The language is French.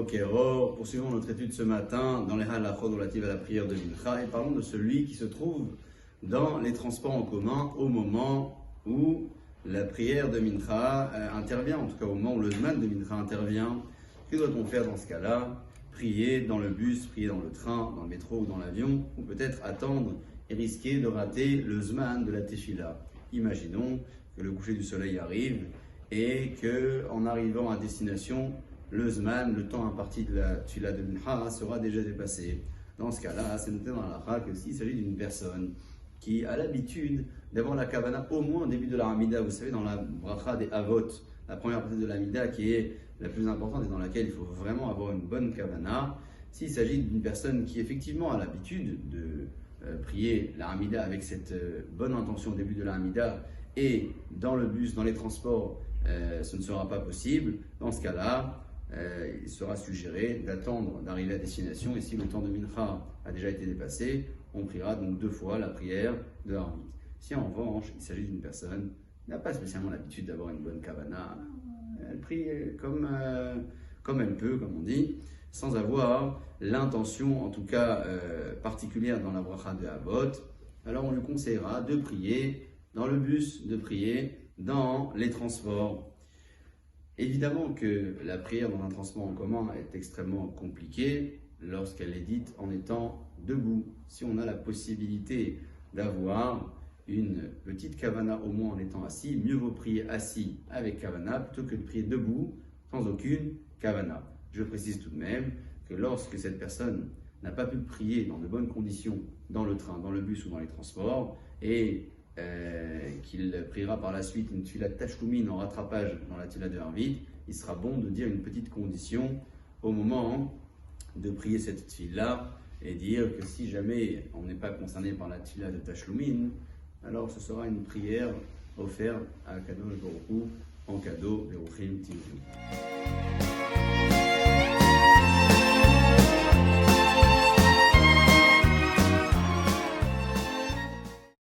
Bokeror, poursuivons notre étude ce matin dans les halachot relatives à la prière de Mincha et parlons de celui qui se trouve dans les transports en commun au moment où la prière de Mincha intervient, en tout cas au moment où le zman de Mincha intervient. Que doit-on faire dans ce cas-là? Prier dans le bus, prier dans le train, dans le métro ou dans l'avion, ou peut-être attendre et risquer de rater le zman de la tefila. Imaginons que le coucher du soleil arrive et qu'en arrivant à destination, le zman, le temps imparti de la tefila de Mincha sera déjà dépassé. Dans ce cas-là, c'est noté dans la halakha que s'il s'agit d'une personne qui a l'habitude d'avoir la kavana au moins au début de la Hamida, vous savez, dans la bracha des Avot, la première partie de la Hamida qui est la plus importante et dans laquelle il faut vraiment avoir une bonne kavana. S'il s'agit d'une personne qui effectivement a l'habitude de prier la Hamida avec cette bonne intention au début de la Hamida et dans le bus, dans les transports, ce ne sera pas possible. Dans ce cas-là, il sera suggéré d'attendre d'arriver à destination et si le temps de Mincha a déjà été dépassé, on priera donc 2 fois la prière de Harvit. Si en revanche, il s'agit d'une personne qui n'a pas spécialement l'habitude d'avoir une bonne kavana, elle prie comme elle peut, comme on dit, sans avoir l'intention, en tout cas particulière dans la bracha de Avot, alors on lui conseillera de prier dans le bus, de prier dans les transports. Évidemment que la prière dans un transport en commun est extrêmement compliquée lorsqu'elle est dite en étant debout. Si on a la possibilité d'avoir une petite kavana au moins en étant assis, mieux vaut prier assis avec kavana plutôt que de prier debout sans aucune kavana. Je précise tout de même que lorsque cette personne n'a pas pu prier dans de bonnes conditions dans le train, dans le bus ou dans les transports et qu'il priera par la suite une tefila tashlumin en rattrapage dans la tefila de Harvit, il sera bon de dire une petite condition au moment de prier cette tefila et dire que si jamais on n'est pas concerné par la tefila de tashlumin, alors ce sera une prière offerte à Kadosh Baruch Hu en cadeau, Beruchim Tivim.